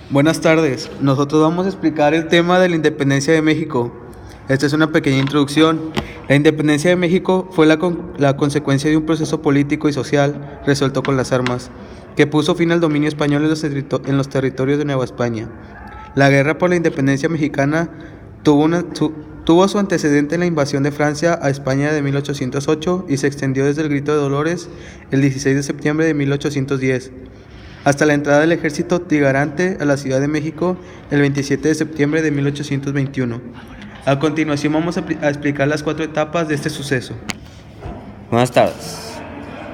Buenas tardes, nosotros vamos a explicar el tema de la independencia de México. Esta es una pequeña introducción. La independencia de México fue la consecuencia de un proceso político y social resuelto con las armas, que puso fin al dominio español en los territorios de Nueva España. La guerra por la independencia mexicana tuvo su antecedente en la invasión de Francia a España de 1808 y se extendió desde el Grito de Dolores el 16 de septiembre de 1810. Hasta la entrada del ejército trigarante a la Ciudad de México el 27 de septiembre de 1821. A continuación vamos a explicar las 4 etapas de este suceso. Buenas tardes,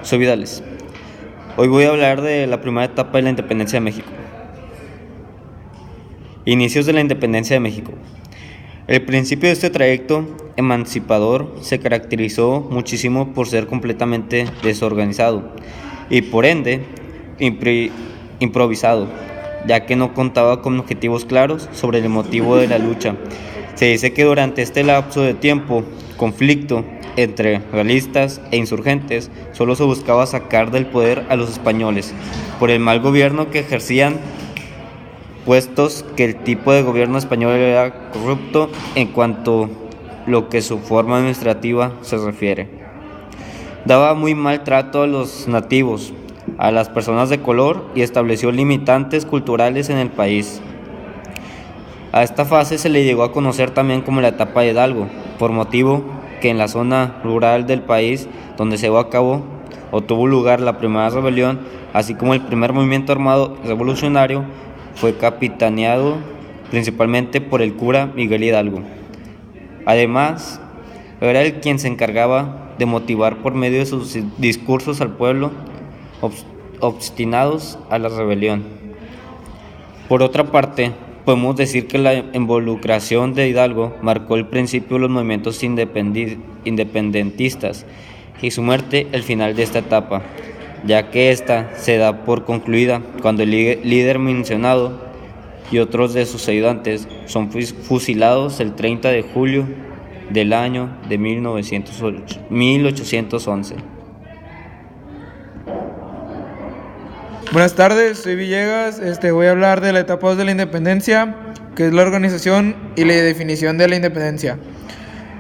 soy Vidales. Hoy voy a hablar de la primera etapa de la independencia de México. Inicios de la independencia de México. El principio de este trayecto emancipador se caracterizó muchísimo por ser completamente desorganizado y por ende improvisado, ya que no contaba con objetivos claros sobre el motivo de la lucha. Se dice que durante este lapso de tiempo, conflicto entre realistas e insurgentes, solo se buscaba sacar del poder a los españoles por el mal gobierno que ejercían, puestos que el tipo de gobierno español era corrupto en cuanto lo que su forma administrativa se refiere. Daba muy mal trato a los nativos, a las personas de color y estableció limitantes culturales en el país. A esta fase se le llegó a conocer también como la etapa de Hidalgo, por motivo que en la zona rural del país donde se llevó a cabo o tuvo lugar la primera rebelión, así como el primer movimiento armado revolucionario, fue capitaneado principalmente por el cura Miguel Hidalgo. Además, era él quien se encargaba de motivar por medio de sus discursos al pueblo obstinados a la rebelión. Por otra parte, podemos decir que la involucración de Hidalgo marcó el principio de los movimientos independentistas y su muerte el final de esta etapa, ya que ésta se da por concluida cuando el líder mencionado y otros de sus ayudantes son fusilados el 30 de julio del año de 1811. Buenas tardes, soy Villegas. Voy a hablar de la etapa 2 de la independencia, que es la organización y la definición de la independencia.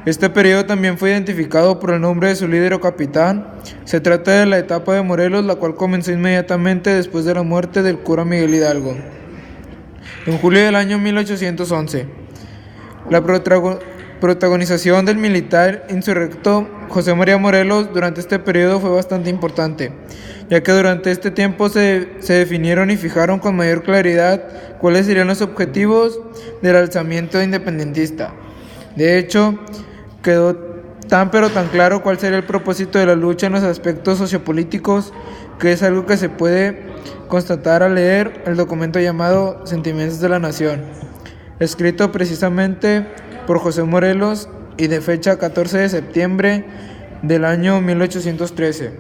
Este periodo también fue identificado por el nombre de su líder o capitán. Se trata de la etapa de Morelos, la cual comenzó inmediatamente después de la muerte del cura Miguel Hidalgo, en julio del año 1811. La protagonización del militar insurrecto José María Morelos durante este periodo fue bastante importante, ya que durante este tiempo se definieron y fijaron con mayor claridad cuáles serían los objetivos del alzamiento independentista. De hecho, quedó tan claro cuál sería el propósito de la lucha en los aspectos sociopolíticos, que es algo que se puede constatar al leer el documento llamado Sentimientos de la Nación, escrito precisamente por José Morelos y de fecha 14 de septiembre del año 1813.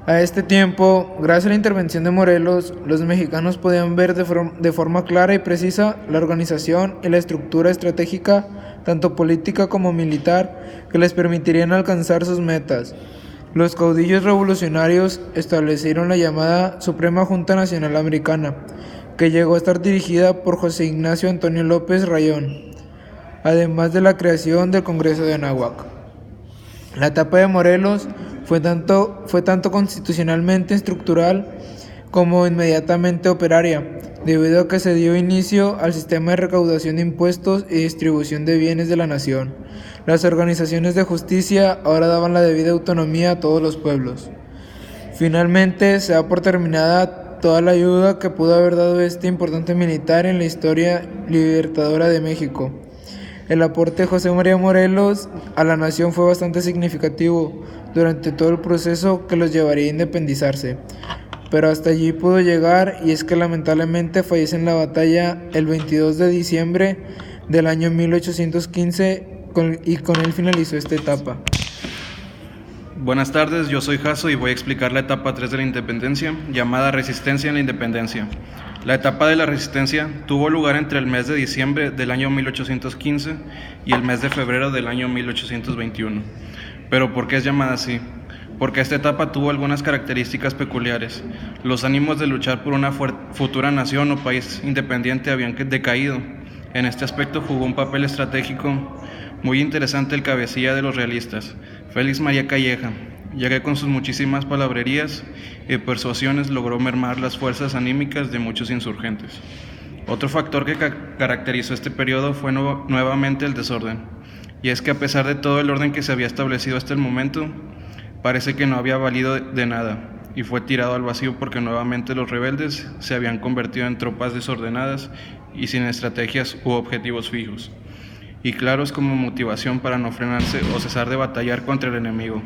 A este tiempo, gracias a la intervención de Morelos, los mexicanos podían ver de forma clara y precisa la organización y la estructura estratégica, tanto política como militar, que les permitirían alcanzar sus metas. Los caudillos revolucionarios establecieron la llamada Suprema Junta Nacional Americana, que llegó a estar dirigida por José Ignacio Antonio López Rayón, además de la creación del Congreso de Anáhuac. La etapa de Morelos fue tanto constitucionalmente estructural como inmediatamente operaria, debido a que se dio inicio al sistema de recaudación de impuestos y distribución de bienes de la nación. Las organizaciones de justicia ahora daban la debida autonomía a todos los pueblos. Finalmente, se da por terminada toda la ayuda que pudo haber dado este importante militar en la historia libertadora de México. El aporte de José María Morelos a la nación fue bastante significativo durante todo el proceso que los llevaría a independizarse, pero hasta allí pudo llegar, y es que lamentablemente fallece en la batalla el 22 de diciembre del año 1815 y con él finalizó esta etapa. Buenas tardes, yo soy Jaso y voy a explicar la etapa 3 de la independencia, llamada Resistencia en la Independencia. La etapa de la resistencia tuvo lugar entre el mes de diciembre del año 1815 y el mes de febrero del año 1821. ¿Pero por qué es llamada así? porque esta etapa tuvo algunas características peculiares. Los ánimos de luchar por una futura nación o país independiente habían decaído. En este aspecto jugó un papel estratégico muy interesante el cabecilla de los realistas, Félix María Calleja, ya que con sus muchísimas palabrerías y persuasiones logró mermar las fuerzas anímicas de muchos insurgentes. Otro factor que caracterizó este periodo fue nuevamente el desorden, y es que a pesar de todo el orden que se había establecido hasta el momento, parece que no había valido de nada, y fue tirado al vacío porque nuevamente los rebeldes se habían convertido en tropas desordenadas y sin estrategias u objetivos fijos, y claros como motivación para no frenarse o cesar de batallar contra el enemigo.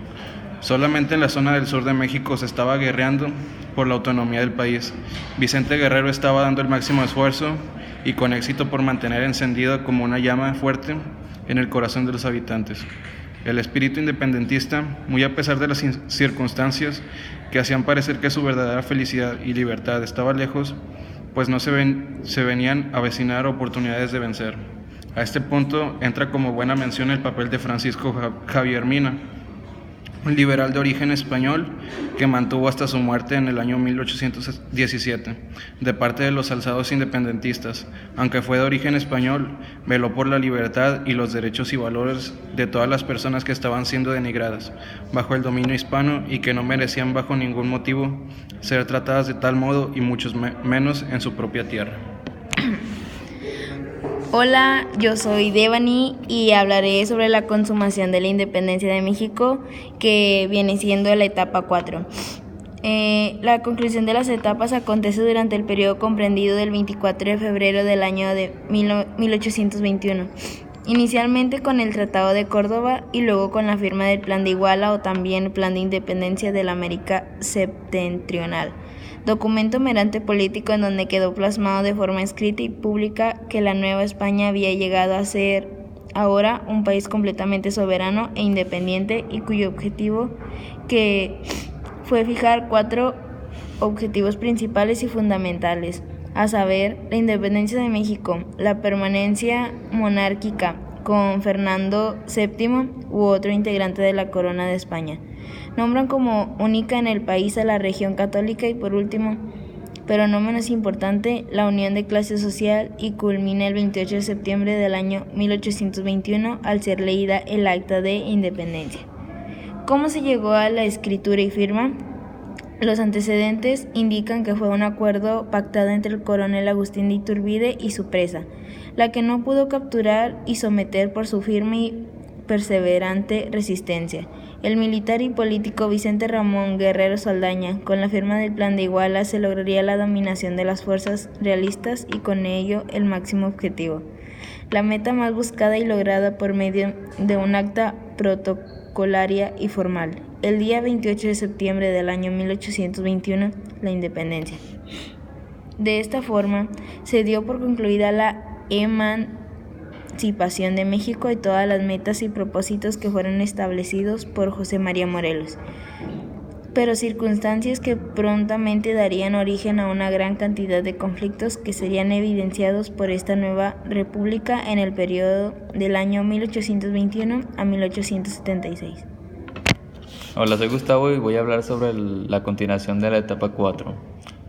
Solamente en la zona del sur de México se estaba guerreando por la autonomía del país. Vicente Guerrero estaba dando el máximo esfuerzo y con éxito por mantener encendida como una llama fuerte en el corazón de los habitantes. El espíritu independentista, muy a pesar de las circunstancias que hacían parecer que su verdadera felicidad y libertad estaba lejos, pues no se venían a avecinar oportunidades de vencer. A este punto entra como buena mención el papel de Francisco Javier Mina, un liberal de origen español que mantuvo hasta su muerte en el año 1817, de parte de los alzados independentistas. Aunque fue de origen español, veló por la libertad y los derechos y valores de todas las personas que estaban siendo denigradas bajo el dominio hispano y que no merecían bajo ningún motivo ser tratadas de tal modo y muchos menos en su propia tierra. Hola, yo soy Devani y hablaré sobre la consumación de la independencia de México, que viene siendo la etapa 4. La conclusión de las etapas acontece durante el periodo comprendido del 24 de febrero del año de 1821, inicialmente con el Tratado de Córdoba y luego con la firma del Plan de Iguala o también Plan de Independencia de la América Septentrional, documento meramente político en donde quedó plasmado de forma escrita y pública que la Nueva España había llegado a ser ahora un país completamente soberano e independiente y cuyo objetivo que fue fijar 4 objetivos principales y fundamentales, a saber, la independencia de México, la permanencia monárquica con Fernando VII u otro integrante de la corona de España. Nombran como única en el país a la región católica y por último, pero no menos importante, la unión de clase social y culmina el 28 de septiembre del año 1821 al ser leída el Acta de Independencia. ¿Cómo se llegó a la escritura y firma? Los antecedentes indican que fue un acuerdo pactado entre el coronel Agustín de Iturbide y su presa, la que no pudo capturar y someter por su firme y perseverante resistencia. El militar y político Vicente Ramón Guerrero Saldaña, con la firma del Plan de Iguala, se lograría la dominación de las fuerzas realistas y con ello el máximo objetivo, la meta más buscada y lograda por medio de un acta protocolaria y formal. El día 28 de septiembre del año 1821, la independencia. De esta forma, se dio por concluida la emancipación de México y todas las metas y propósitos que fueron establecidos por José María Morelos, pero circunstancias que prontamente darían origen a una gran cantidad de conflictos que serían evidenciados por esta nueva república en el periodo del año 1821 a 1876. Hola, soy Gustavo y voy a hablar sobre la continuación de la etapa 4.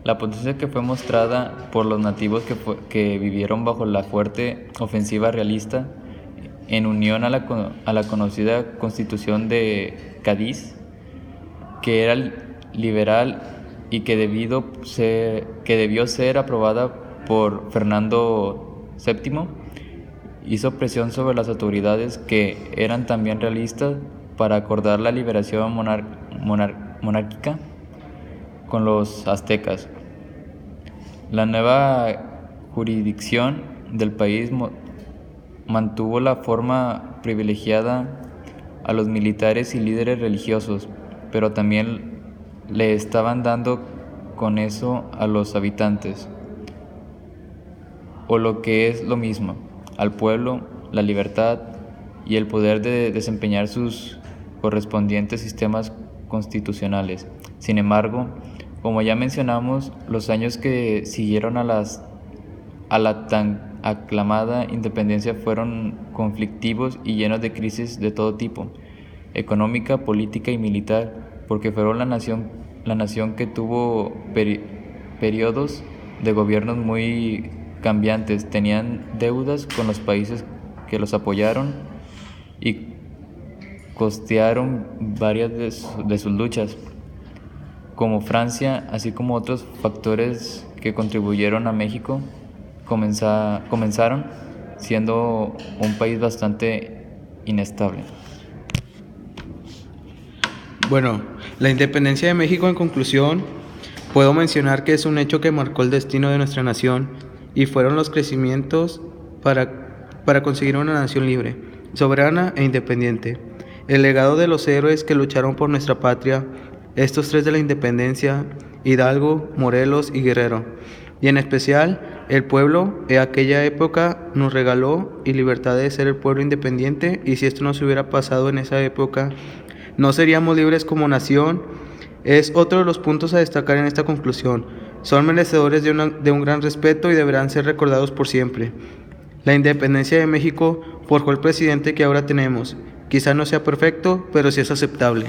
La potencia que fue mostrada por los nativos que vivieron bajo la fuerte ofensiva realista, en unión a la conocida Constitución de Cádiz, que era liberal y que debió ser aprobada por Fernando VII, hizo presión sobre las autoridades que eran también realistas para acordar la liberación monárquica con los aztecas. La nueva jurisdicción del país mantuvo la forma privilegiada a los militares y líderes religiosos, pero también le estaban dando con eso a los habitantes, o lo que es lo mismo, al pueblo, la libertad y el poder de desempeñar sus correspondientes sistemas constitucionales. Sin embargo, como ya mencionamos, los años que siguieron a la tan aclamada independencia fueron conflictivos y llenos de crisis de todo tipo, económica, política y militar, porque fueron la nación que tuvo periodos de gobiernos muy cambiantes, tenían deudas con los países que los apoyaron y costearon varias de sus luchas, como Francia, así como otros factores que contribuyeron a México, comenzaron siendo un país bastante inestable. Bueno, la independencia de México, en conclusión, puedo mencionar que es un hecho que marcó el destino de nuestra nación y fueron los crecimientos para conseguir una nación libre, soberana e independiente. El legado de los héroes que lucharon por nuestra patria, estos tres de la independencia, Hidalgo, Morelos y Guerrero, y en especial el pueblo en aquella época nos regaló y libertad de ser el pueblo independiente, y si esto no se hubiera pasado en esa época, no seríamos libres como nación. Es otro de los puntos a destacar en esta conclusión. Son merecedores de un gran respeto y deberán ser recordados por siempre. La independencia de México forjó el presidente que ahora tenemos. Quizá no sea perfecto, pero sí es aceptable.